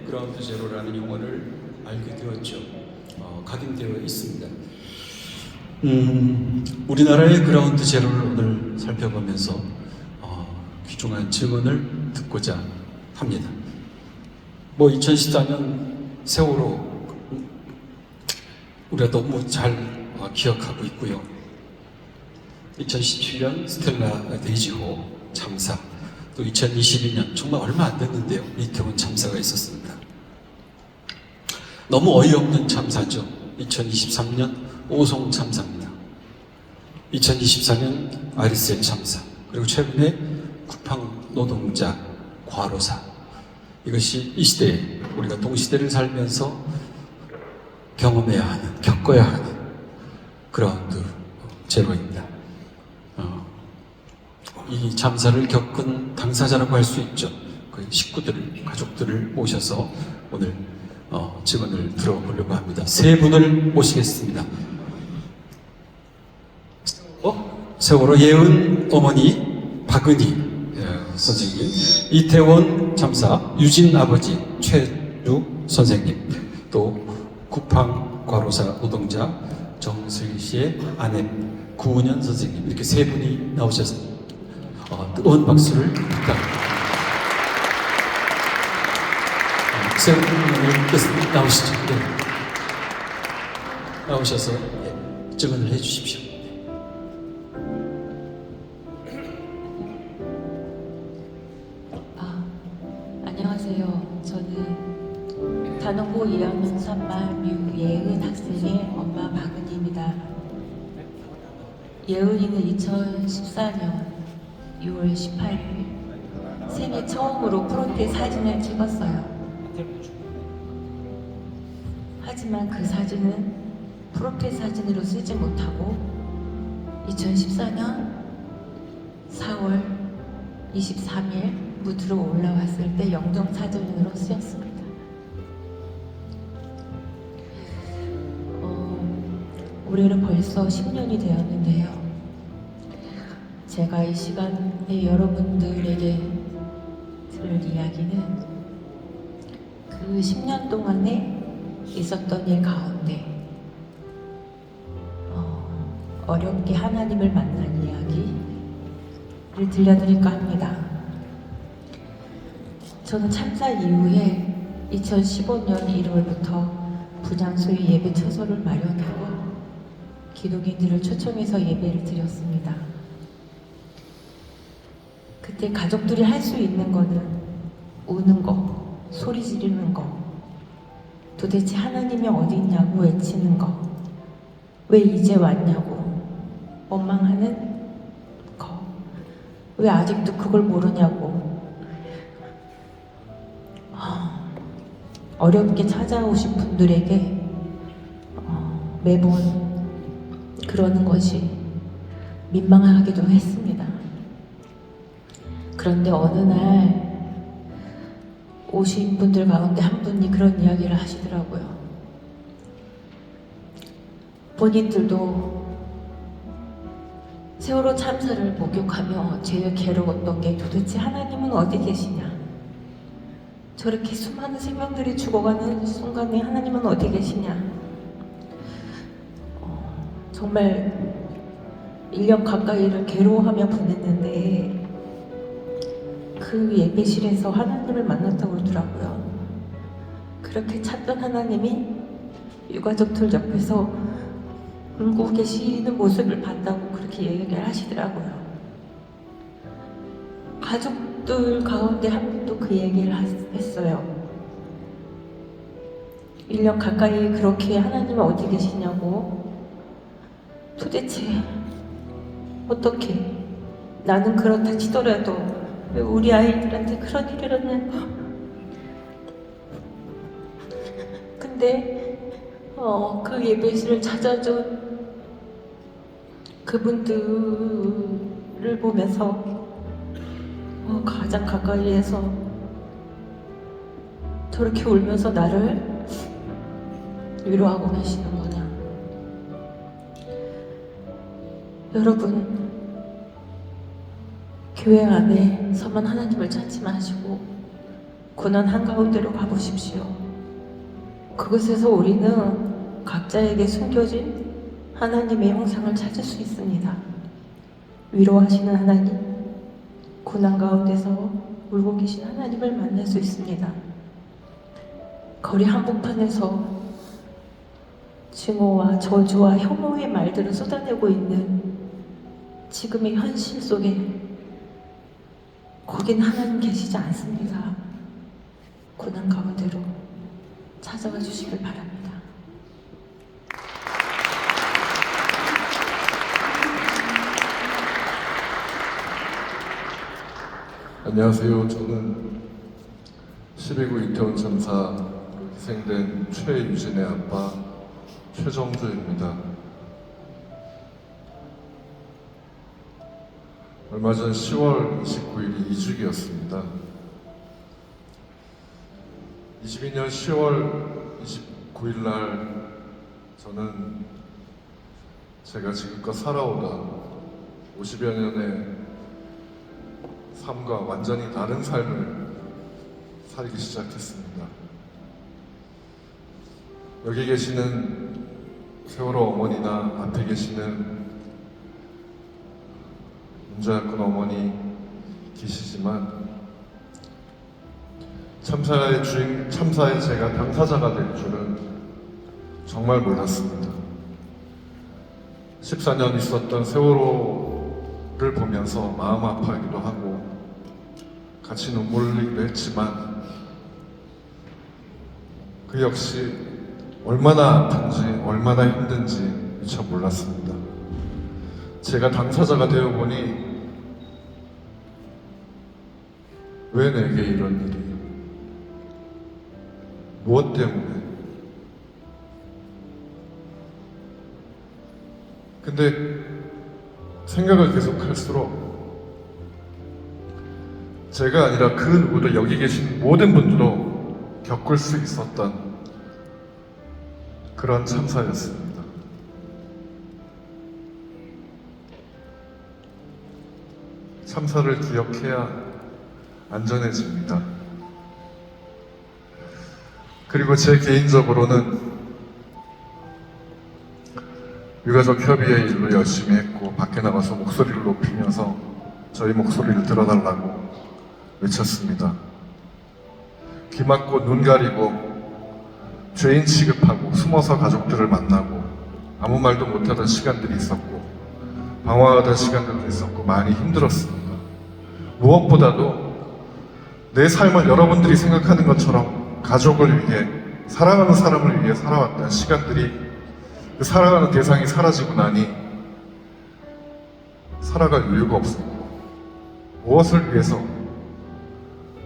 그라운드 제로라는 용어를 알게 되었죠. 각인되어 있습니다. 우리나라의 그라운드 제로를 오늘 살펴보면서 귀중한 증언을 듣고자 합니다. 2014년 세월호 우리가 너무 잘 기억하고 있고요. 2017년 스텔라 데이지호 참사, 또 2022년 정말 얼마 안 됐는데요, 이태원 참사가 있었습니다. 너무 어이없는 참사죠. 2023년 오송 참사입니다. 2024년 아리셀 참사, 그리고 최근에 쿠팡 노동자 과로사. 이것이 이 시대에 우리가 동시대를 살면서 경험해야 하는, 겪어야 하는 그라운드 제로입니다. 이 참사를 겪은 당사자라고 할 수 있죠. 그 식구들을, 가족들을 모셔서 오늘 증언을 들어보려고 합니다. 세 분을 모시겠습니다. 세월호 예은 어머니 박은희 선생님, 이태원 참사 유진 아버지 최유 선생님, 또 쿠팡 과로사 노동자 정슬기 씨의 아내 구은현 선생님, 이렇게 세 분이 나오셨습니다. 뜨거운 박수를 부탁드립니다. 세 분을 나오시죠. 네. 나오셔서 증언을 해주십시오. 안녕하세요. 저는 단원고 2학년 3반 유예은 학생의 엄마 박은희입니다. 예은이는 2014년 6월 18일 생애 처음으로 프로필 사진을 찍었어요. 하지만 그 사진은 프로필 사진으로 쓰지 못하고 2014년 4월 23일 무드로 올라왔을 때 영정사진으로 쓰였습니다. 올해는 벌써 10년이 되었는데요. 제가 이 시간에 여러분들에게 들을 이야기는 그 10년 동안에 있었던 일 가운데 어렵게 하나님을 만난 이야기를 들려드릴까 합니다. 저는 참사 이후에 2015년 1월부터 분향소의 예배 처소를 마련하고 기독인들을 초청해서 예배를 드렸습니다. 그때 가족들이 할 수 있는 거는 우는 거, 소리 지르는 거, 도대체 하나님이 어디 있냐고 외치는 거, 왜 이제 왔냐고 원망하는 거, 왜 아직도 그걸 모르냐고 어렵게 찾아오신 분들에게 매번 그러는 것이 민망하기도 했습니다. 그런데 어느 날 오신 분들 가운데 한 분이 그런 이야기를 하시더라고요. 본인들도 세월호 참사를 목격하며 제일 괴로웠던 게 도대체 하나님은 어디 계시냐, 저렇게 수많은 생명들이 죽어가는 순간에 하나님은 어디 계시냐. 정말 1년 가까이를 괴로워하며 보냈는데 그 예배실에서 하나님을 만났다고 그러더라고요. 그렇게 찾던 하나님이 유가족들 옆에서 울고 계시는 모습을 봤다고 그렇게 얘기를 하시더라고요. 가족들 가운데 한 분도 그 얘기를 했어요. 1년 가까이 그렇게 하나님은 어디 계시냐고, 도대체 어떻게, 나는 그렇다 치더라도 왜 우리 아이들한테 그런 일을 했냐고. 근데 그 예배실을 찾아준 그분들을 보면서 가장 가까이에서 저렇게 울면서 나를 위로하고 계시는구나. 여러분, 교회 안에서만 하나님을 찾지 마시고 고난 한가운데로 가보십시오. 그곳에서 우리는 각자에게 숨겨진 하나님의 형상을 찾을 수 있습니다. 위로하시는 하나님, 고난 가운데서 울고 계신 하나님을 만날 수 있습니다. 거리 한복판에서 증오와 저주와 혐오의 말들을 쏟아내고 있는 지금의 현실 속에 거긴 하나님 계시지 않습니다. 고난 가운데로 찾아와 주시길 바랍니다. 안녕하세요. 저는 12구 이태원 참사로 희생된 최유진의 아빠 최정주입니다. 얼마 전 10월 29일이 2주기였습니다. 22년 10월 29일 날 저는 제가 지금껏 살아오던 50여 년의 삶과 완전히 다른 삶을 살기 시작했습니다. 여기 계시는 세월호 어머니나 앞에 계시는 문자였건 어머니 계시지만 참사의 제가 당사자가 될 줄은 정말 몰랐습니다. 14년 있었던 세월호를 보면서 마음 아파하기도 하고 같이 눈물을 흘리기도 했지만 그 역시 얼마나 아픈지 얼마나 힘든지 미처 몰랐습니다. 제가 당사자가 되어 보니 왜 내게 이런 일이, 무엇 때문에? 근데 생각을 계속할수록 제가 아니라 그 누구도 여기 계신 모든 분들도 겪을 수 있었던 그런 참사였습니다. 참사를 기억해야 안전해집니다. 그리고 제 개인적으로는 유가족 협의회 일로 열심히 했고 밖에 나가서 목소리를 높이면서 저희 목소리를 들어달라고 외쳤습니다. 귀 막고 눈 가리고 죄인 취급하고 숨어서 가족들을 만나고 아무 말도 못하던 시간들이 있었고 방황하던 시간들도 있었고 많이 힘들었습니다. 무엇보다도 내 삶을 여러분들이 생각하는 것처럼 가족을 위해 사랑하는 사람을 위해 살아왔던 시간들이 그 사랑하는 대상이 사라지고 나니 살아갈 이유가 없었고 무엇을 위해서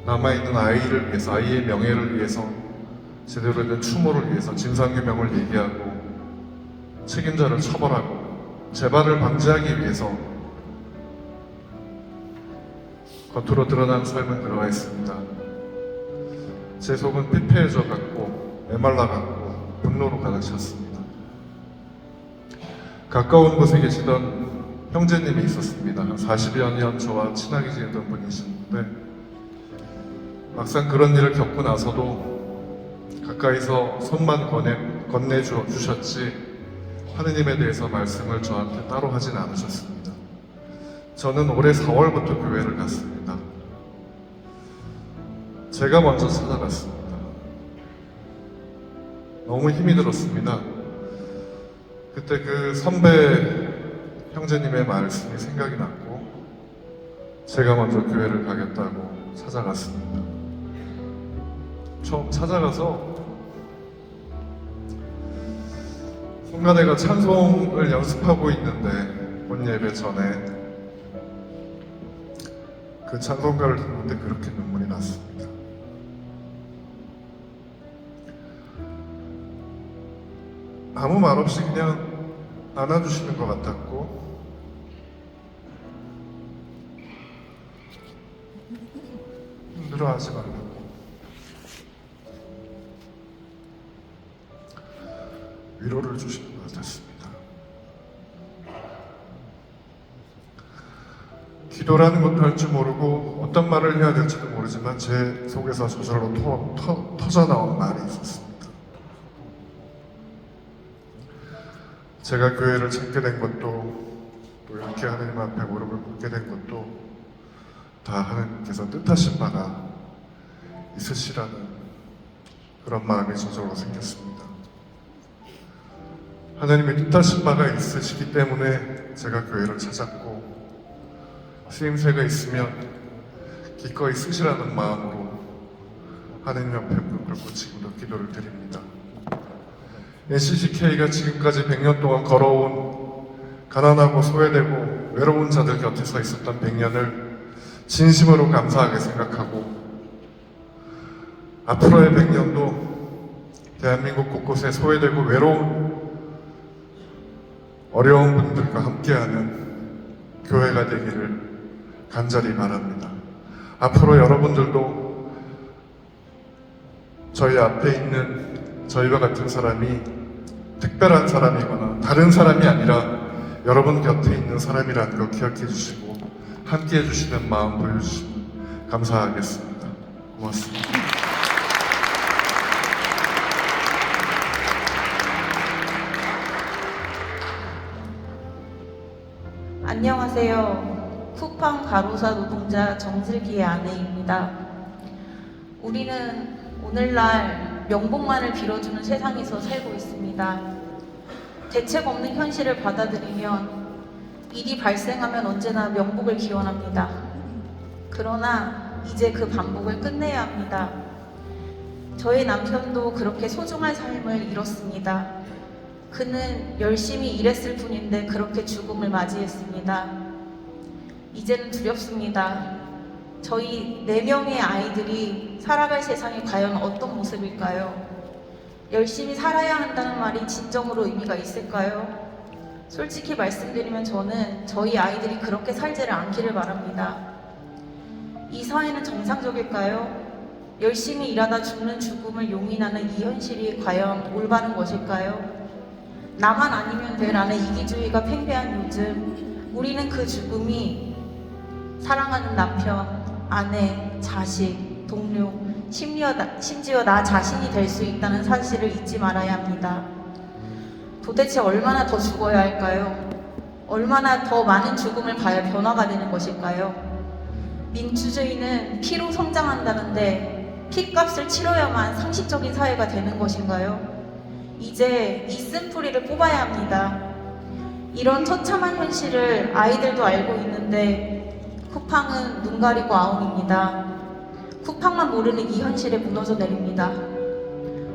남아있는 아이를 위해서 아이의 명예를 위해서 제대로 된 추모를 위해서 진상규명을 얘기하고 책임자를 처벌하고 재발을 방지하기 위해서 겉으로 드러난 삶은 들어가 있습니다. 제 속은 피폐해져 갔고 메말라 갔고 분노로 가득 찼습니다. 가까운 곳에 계시던 형제님이 있었습니다. 한 40여 년 저와 친하게 지내던 분이신데 막상 그런 일을 겪고 나서도 가까이서 손만 건네주셨지 하느님에 대해서 말씀을 저한테 따로 하진 않으셨습니다. 저는 올해 4월부터 교회를 갔습니다. 제가 먼저 찾아갔습니다. 너무 힘이 들었습니다. 그때 그 선배 형제님의 말씀이 생각이 났고 제가 먼저 교회를 가겠다고 찾아갔습니다. 처음 찾아가서 성가대가 찬송을 연습하고 있는데 본 예배 전에 그 찬송가를 듣는데 그렇게 눈물이 났습니다. 아무 말 없이 그냥 안아주시는 것 같았고 힘들어하지 말라고 위로를 주시는 것 같았습니다. 기도라는 것도 할 줄 모르고 어떤 말을 해야 될지도 모르지만 제 속에서 저절로 터져나온 말이 있었습니다. 제가 교회를 찾게 된 것도 또 이렇게 하나님 앞에 무릎을 꿇게 된 것도 다 하나님께서 뜻하신 바가 있으시라는 그런 마음이 저절로 생겼습니다. 하나님의 뜻하신 바가 있으시기 때문에 제가 교회를 찾았고 쓰임새가 있으면 기꺼이 쓰시라는 마음으로 하나님 앞에 무릎 꿇고 지금도 기도를 드립니다. NCCK가 지금까지 100년 동안 걸어온 가난하고 소외되고 외로운 자들 곁에 서 있었던 100년을 진심으로 감사하게 생각하고 앞으로의 100년도 대한민국 곳곳에 소외되고 외로운 어려운 분들과 함께하는 교회가 되기를 간절히 바랍니다. 앞으로 여러분들도 저희 앞에 있는 저희와 같은 사람이 특별한 사람이거나 다른 사람이 아니라 여러분 곁에 있는 사람이라는 거 기억해 주시고 함께 해주시는 마음 보여주시면 감사하겠습니다. 고맙습니다. 안녕하세요. 쿠팡 가로사 노동자 정슬기의 아내입니다. 우리는 오늘날 명복만을 빌어주는 세상에서 살고 있습니다. 대책 없는 현실을 받아들이면 일이 발생하면 언제나 명복을 기원합니다. 그러나 이제 그 반복을 끝내야 합니다. 저희 남편도 그렇게 소중한 삶을 잃었습니다. 그는 열심히 일했을 뿐인데 그렇게 죽음을 맞이했습니다. 이제는 두렵습니다. 저희 4명의 아이들이 살아갈 세상이 과연 어떤 모습일까요? 열심히 살아야 한다는 말이 진정으로 의미가 있을까요? 솔직히 말씀드리면 저는 저희 아이들이 그렇게 살지를 않기를 바랍니다. 이 사회는 정상적일까요? 열심히 일하다 죽는 죽음을 용인하는 이 현실이 과연 올바른 것일까요? 나만 아니면 돼라는 이기주의가 팽배한 요즘 우리는 그 죽음이 사랑하는 남편, 아내, 자식, 동료, 심지어 나 자신이 될 수 있다는 사실을 잊지 말아야 합니다. 도대체 얼마나 더 죽어야 할까요? 얼마나 더 많은 죽음을 봐야 변화가 되는 것일까요? 민주주의는 피로 성장한다는데 피값을 치러야만 상식적인 사회가 되는 것인가요? 이제 이 쓴뿌리를 뽑아야 합니다. 이런 처참한 현실을 아이들도 알고 있는데 쿠팡은 눈 가리고 아웅입니다. 쿠팡만 모르는 이 현실에 무너져 내립니다.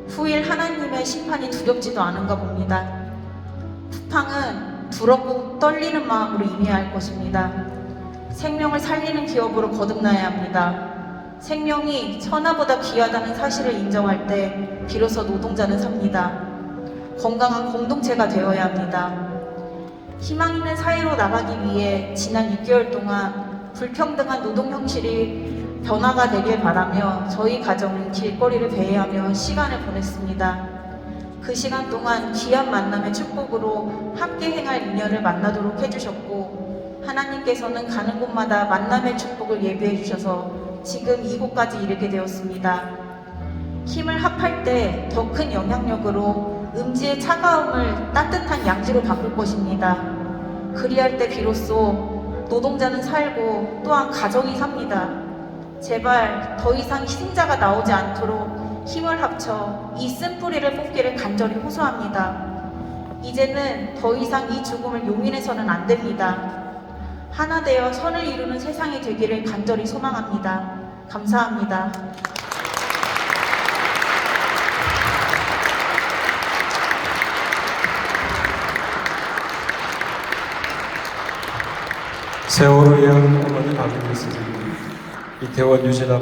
후일 하나님의 심판이 두렵지도 않은가 봅니다. 쿠팡은 두렵고 떨리는 마음으로 임해야 할 것입니다. 생명을 살리는 기업으로 거듭나야 합니다. 생명이 천하보다 귀하다는 사실을 인정할 때 비로소 노동자는 삽니다. 건강한 공동체가 되어야 합니다. 희망 있는 사회로 나가기 위해 지난 6개월 동안 불평등한 노동 형식이 변화가 되길 바라며 저희 가정은 길거리를 배회하며 시간을 보냈습니다. 그 시간 동안 귀한 만남의 축복으로 함께 행할 인연을 만나도록 해주셨고 하나님께서는 가는 곳마다 만남의 축복을 예비해 주셔서 지금 이곳까지 이르게 되었습니다. 힘을 합할 때 더 큰 영향력으로 음지의 차가움을 따뜻한 양지로 바꿀 것입니다. 그리할 때 비로소 노동자는 살고 또한 가정이 삽니다. 제발 더 이상 희생자가 나오지 않도록 힘을 합쳐 이 쓴뿌리를 뽑기를 간절히 호소합니다. 이제는 더 이상 이 죽음을 용인해서는 안 됩니다. 하나 되어 선을 이루는 세상이 되기를 간절히 소망합니다. 감사합니다. 세월호의 어머니 박은미 선생님, 이태원 유진아